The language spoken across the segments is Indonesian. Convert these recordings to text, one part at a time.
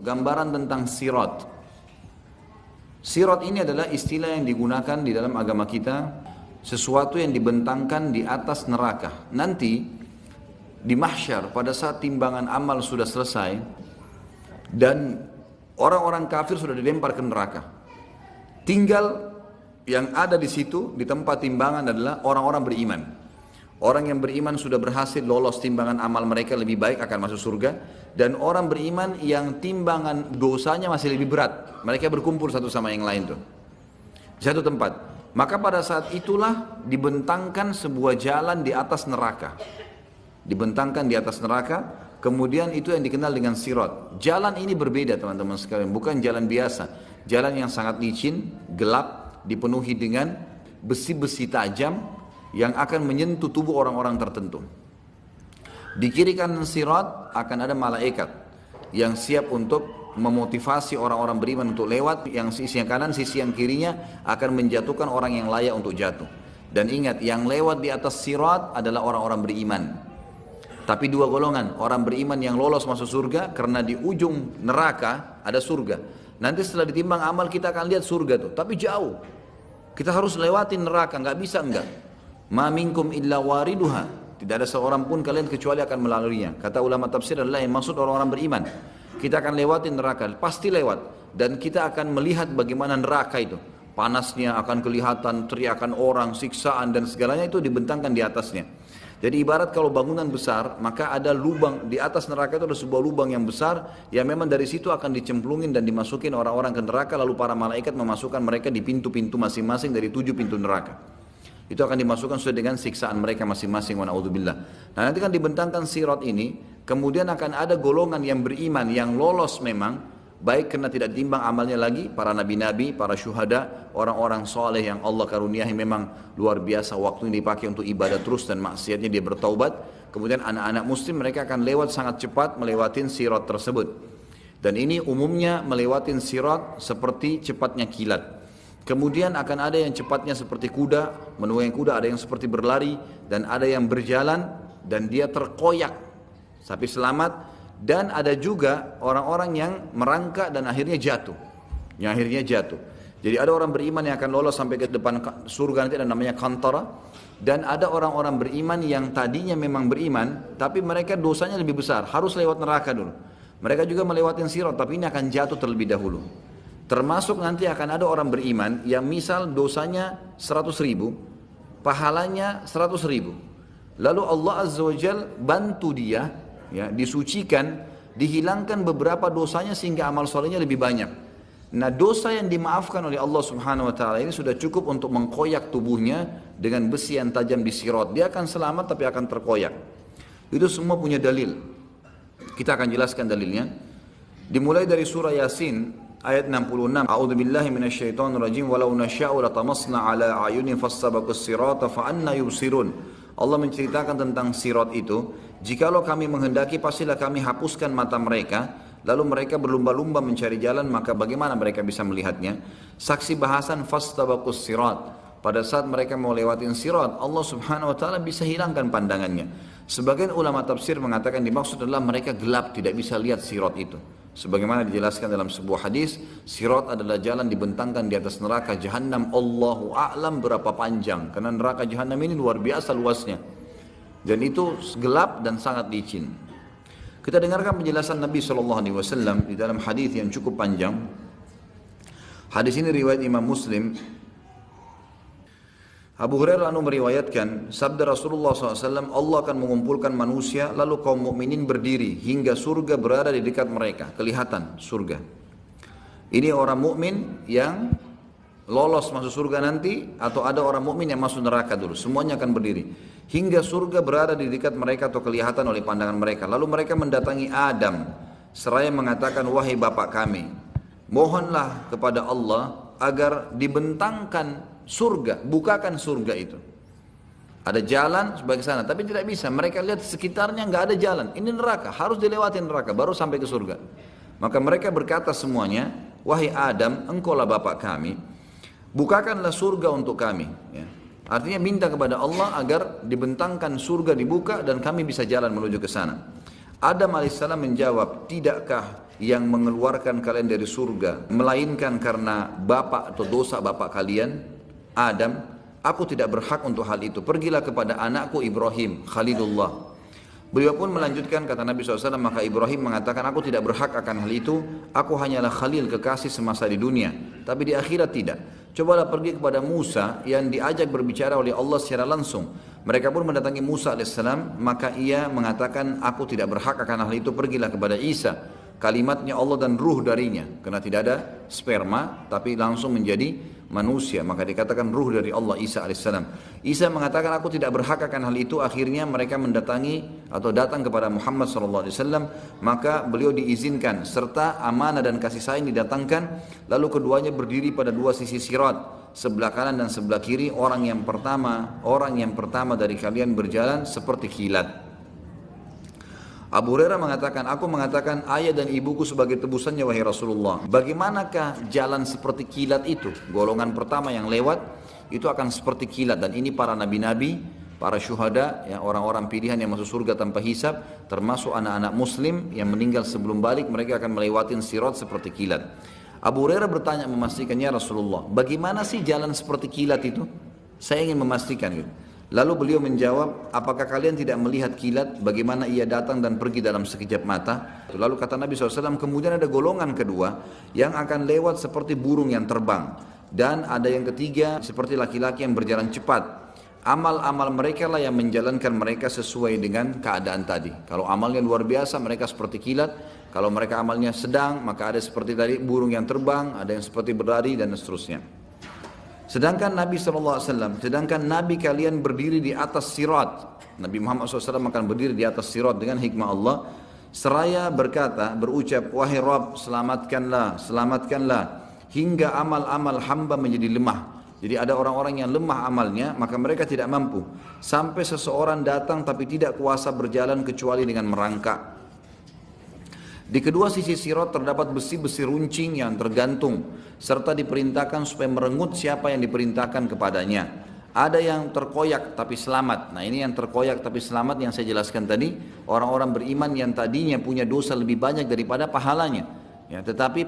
gambaran tentang sirat. Sirat ini adalah istilah yang digunakan di dalam agama kita, sesuatu yang dibentangkan di atas neraka. Nanti di mahsyar pada saat timbangan amal sudah selesai dan orang-orang kafir sudah dilempar ke neraka, tinggal yang ada di situ di tempat timbangan adalah orang-orang beriman. Orang yang beriman sudah berhasil lolos timbangan amal mereka lebih baik akan masuk surga, dan orang beriman yang timbangan dosanya masih lebih berat, mereka berkumpul satu sama yang lain tuh di satu tempat. Maka pada saat itulah dibentangkan sebuah jalan di atas neraka, dibentangkan di atas neraka. Kemudian itu yang dikenal dengan sirat. Jalan ini berbeda teman-teman sekalian, bukan jalan biasa, jalan yang sangat licin, gelap, dipenuhi dengan besi-besi tajam yang akan menyentuh tubuh orang-orang tertentu. Di kiri kanan sirat akan ada malaikat yang siap untuk memotivasi orang-orang beriman untuk lewat. Yang sisi yang kanan, sisi yang kirinya akan menjatuhkan orang yang layak untuk jatuh. Dan ingat, yang lewat di atas sirat adalah orang-orang beriman. Tapi dua golongan, orang beriman yang lolos masuk surga karena di ujung neraka ada surga. Nanti setelah ditimbang amal kita akan lihat surga tuh, tapi jauh. Kita harus lewatin neraka, nggak bisa enggak. Ma minkum illa wariduha. Tidak ada seorang pun kalian kecuali akan melaluinya. Kata ulama tafsir adalah yang maksud orang-orang beriman. Kita akan lewatin neraka, pasti lewat. Dan kita akan melihat bagaimana neraka itu. Panasnya akan kelihatan, teriakan orang, siksaan dan segalanya itu dibentangkan di atasnya. Jadi ibarat kalau bangunan besar, maka ada lubang di atas neraka itu, ada sebuah lubang yang besar yang memang dari situ akan dicemplungin dan dimasukin orang-orang ke neraka, lalu para malaikat memasukkan mereka di pintu-pintu masing-masing dari 7 pintu neraka. Itu akan dimasukkan sesuai dengan siksaan mereka masing-masing, wa na'udzubillah. Nah, nanti kan dibentangkan sirat ini, kemudian akan ada golongan yang beriman yang lolos memang, baik karena tidak timbang amalnya lagi, para nabi-nabi, para syuhada, orang-orang soleh yang Allah karuniahi memang luar biasa, waktu yang dipakai untuk ibadah terus dan maksiatnya dia bertaubat. Kemudian anak-anak muslim mereka akan lewat sangat cepat melewatin sirat tersebut. Dan ini umumnya melewatin sirat seperti cepatnya kilat. Kemudian akan ada yang cepatnya seperti kuda, menunggangi kuda, ada yang seperti berlari, dan ada yang berjalan dan dia terkoyak tapi selamat. Dan ada juga orang-orang yang merangkak dan akhirnya jatuh, Jadi ada orang beriman yang akan lolos sampai ke depan surga nanti, ada namanya kantara. Dan ada orang-orang beriman yang tadinya memang beriman, tapi mereka dosanya lebih besar, harus lewat neraka dulu. Mereka juga melewati sirat, tapi ini akan jatuh terlebih dahulu. Termasuk nanti akan ada orang beriman yang misal dosanya 100.000, pahalanya 100.000. Lalu Allah Azza wa Jal bantu dia, ya, disucikan, dihilangkan beberapa dosanya sehingga amal solehnya lebih banyak. Nah, dosa yang dimaafkan oleh Allah Subhanahu wa taala ini sudah cukup untuk mengkoyak tubuhnya dengan besi yang tajam di sirat. Dia akan selamat tapi akan terkoyak. Itu semua punya dalil. Kita akan jelaskan dalilnya. Dimulai dari surah Yasin ayat 66. A'udzu billahi minasyaitonir rajim. Walau nasya'u latamasna 'ala a'yunihim fastabaqus sirata fa anna yubsirun. Allah menceritakan tentang sirat itu, jikalau kami menghendaki pastilah kami hapuskan mata mereka, lalu mereka berlumba-lumba mencari jalan, maka bagaimana mereka bisa melihatnya? Saksi bahasan fastabaqus sirat. Pada saat mereka mau lewatin sirat, Allah Subhanahu wa taala bisa hilangkan pandangannya. Sebagian ulama tafsir mengatakan dimaksud adalah mereka gelap, tidak bisa lihat sirat itu. Sebagaimana dijelaskan dalam sebuah hadis, sirat adalah jalan dibentangkan di atas neraka Jahannam, Allahu a'lam berapa panjang, karena neraka Jahannam ini luar biasa luasnya. Dan itu gelap dan sangat licin. Kita dengarkan penjelasan Nabi SAW di dalam hadis yang cukup panjang. Hadis ini riwayat Imam Muslim. Abu Hurairah meriwayatkan sabda Rasulullah SAW, Allah akan mengumpulkan manusia lalu kaum mukminin berdiri hingga surga berada di dekat mereka, kelihatan surga. Ini orang mukmin yang lolos masuk surga nanti, atau ada orang mukmin yang masuk neraka dulu, semuanya akan berdiri hingga surga berada di dekat mereka atau kelihatan oleh pandangan mereka. Lalu mereka mendatangi Adam seraya mengatakan, wahai bapak kami, mohonlah kepada Allah agar dibentangkan surga, bukakan surga itu. Ada jalan sebagai sana, tapi tidak bisa. Mereka lihat sekitarnya nggak ada jalan. Ini neraka, harus dilewati neraka baru sampai ke surga. Maka mereka berkata semuanya, wahai Adam, engkaulah bapak kami, bukakanlah surga untuk kami. Ya. Artinya minta kepada Allah agar dibentangkan surga dibuka dan kami bisa jalan menuju ke sana. Adam alaihissalam menjawab, tidakkah yang mengeluarkan kalian dari surga, melainkan karena bapak atau dosa bapak kalian, Adam, aku tidak berhak untuk hal itu. Pergilah kepada anakku Ibrahim, Khalilullah. Beliau pun melanjutkan, kata Nabi SAW, maka Ibrahim mengatakan, aku tidak berhak akan hal itu, aku hanyalah Khalil, kekasih semasa di dunia, tapi di akhirat tidak. Cobalah pergi kepada Musa yang diajak berbicara oleh Allah secara langsung. Mereka pun mendatangi Musa AS, maka ia mengatakan, aku tidak berhak akan hal itu, pergilah kepada Isa. Kalimatnya Allah dan ruh darinya, karena tidak ada sperma, tapi langsung menjadi manusia, maka dikatakan ruh dari Allah Isa AS. Isa mengatakan aku tidak berhak akan hal itu. Akhirnya mereka mendatangi atau datang kepada Muhammad SAW, maka beliau diizinkan serta amanah dan kasih sayang didatangkan. Lalu keduanya berdiri pada dua sisi sirat, sebelah kanan dan sebelah kiri. Orang yang pertama dari kalian berjalan seperti kilat. Abu Hurairah mengatakan, aku mengatakan ayah dan ibuku sebagai tebusannya wahai Rasulullah. Bagaimanakah jalan seperti kilat itu? Golongan pertama yang lewat itu akan seperti kilat, dan ini para nabi-nabi, para syuhada, ya, orang-orang pilihan yang masuk surga tanpa hisab, termasuk anak-anak muslim yang meninggal sebelum balik, mereka akan melewati sirat seperti kilat. Abu Hurairah bertanya memastikannya, Rasulullah, bagaimana sih jalan seperti kilat itu? Saya ingin memastikan gitu. Lalu beliau menjawab, apakah kalian tidak melihat kilat bagaimana ia datang dan pergi dalam sekejap mata? Lalu kata Nabi SAW, kemudian ada golongan kedua yang akan lewat seperti burung yang terbang. Dan ada yang ketiga seperti laki-laki yang berjalan cepat. Amal-amal mereka lah yang menjalankan mereka sesuai dengan keadaan tadi. Kalau amalnya luar biasa, mereka seperti kilat. Kalau mereka amalnya sedang, maka ada seperti tadi burung yang terbang, ada yang seperti berlari dan seterusnya. Sedangkan Nabi SAW, sedangkan Nabi kalian berdiri di atas sirat. Nabi Muhammad SAW akan berdiri di atas sirat dengan hikmah Allah. Seraya berucap, wahai Rabb, selamatkanlah, hingga amal-amal hamba menjadi lemah. Jadi ada orang-orang yang lemah amalnya, maka mereka tidak mampu. Sampai seseorang datang tapi tidak kuasa berjalan kecuali dengan merangkak. Di kedua sisi sirat terdapat besi-besi runcing yang tergantung, serta diperintahkan supaya merenggut siapa yang diperintahkan kepadanya. Ada yang terkoyak tapi selamat. Nah, ini yang terkoyak tapi selamat yang saya jelaskan tadi, orang-orang beriman yang tadinya punya dosa lebih banyak daripada pahalanya. Ya, tetapi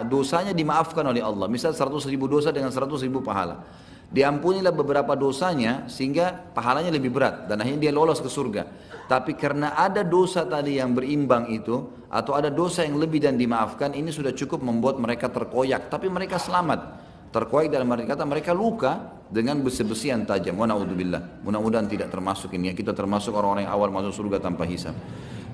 dosanya dimaafkan oleh Allah. Misal 100.000 dosa dengan 100.000 pahala. Diampunilah beberapa dosanya sehingga pahalanya lebih berat dan akhirnya dia lolos ke surga. Tapi karena ada dosa tadi yang berimbang itu, atau ada dosa yang lebih dan dimaafkan, ini sudah cukup membuat mereka terkoyak, tapi mereka selamat. Terkoyak dalam arti kata mereka luka dengan besi-besi yang tajam. Wa na'udzubillah. Mudah-mudahan tidak termasuk ini ya. Kita termasuk orang-orang yang awal masuk surga tanpa hisab.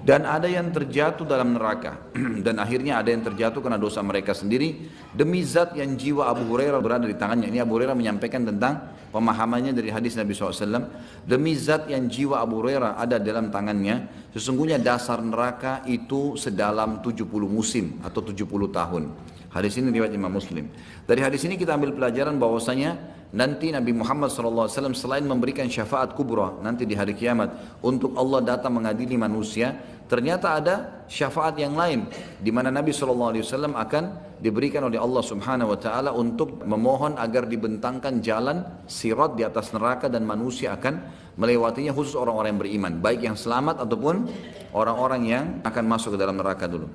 Dan ada yang terjatuh dalam neraka. Dan akhirnya ada yang terjatuh karena dosa mereka sendiri. Demi zat yang jiwa Abu Hurairah berada di tangannya. Ini Abu Hurairah menyampaikan tentang pemahamannya dari hadis Nabi SAW. Demi zat yang jiwa Abu Hurairah ada dalam tangannya. Sesungguhnya dasar neraka itu sedalam 70 musim atau 70 tahun. Hadis ini riwayat Imam Muslim. Dari hadis ini kita ambil pelajaran bahwasanya nanti Nabi Muhammad SAW selain memberikan syafaat kubra nanti di hari kiamat untuk Allah datang mengadili manusia, ternyata ada syafaat yang lain di mana Nabi SAW akan diberikan oleh Allah Subhanahu Wa Taala untuk memohon agar dibentangkan jalan sirat di atas neraka dan manusia akan melewatinya, khusus orang-orang yang beriman, baik yang selamat ataupun orang-orang yang akan masuk ke dalam neraka dulu.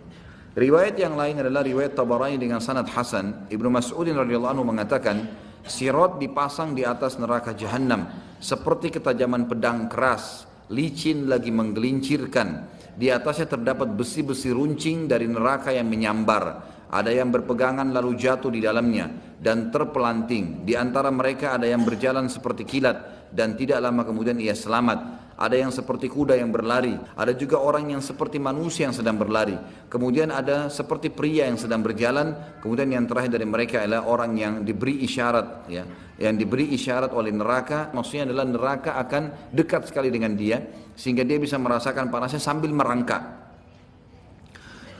Riwayat yang lain adalah riwayat Tabarani dengan sanad hasan. Ibnu Mas'udin radhiyallahu anhu mengatakan, sirat dipasang di atas neraka Jahannam seperti ketajaman pedang keras, licin lagi menggelincirkan. Di atasnya terdapat besi-besi runcing dari neraka yang menyambar. Ada yang berpegangan lalu jatuh di dalamnya dan terpelanting. Di antara mereka ada yang berjalan seperti kilat dan tidak lama kemudian ia selamat. Ada yang seperti kuda yang berlari. Ada juga orang yang seperti manusia yang sedang berlari. Kemudian ada seperti pria yang sedang berjalan. Kemudian yang terakhir dari mereka adalah orang yang diberi isyarat, ya, yang diberi isyarat oleh neraka. Maksudnya adalah neraka akan dekat sekali dengan dia sehingga dia bisa merasakan panasnya sambil merangkak.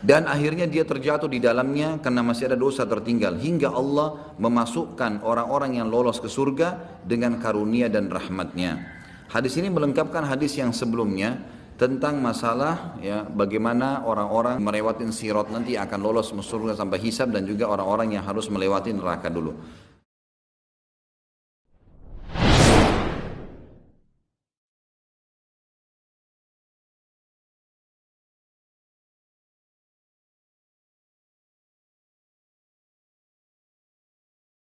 Dan akhirnya dia terjatuh di dalamnya karena masih ada dosa tertinggal. Hingga Allah memasukkan orang-orang yang lolos ke surga dengan karunia dan rahmatnya. Hadis ini melengkapkan hadis yang sebelumnya tentang masalah ya bagaimana orang-orang melewati sirat nanti akan lolos ke surga sampai hisab, dan juga orang-orang yang harus melewati neraka dulu.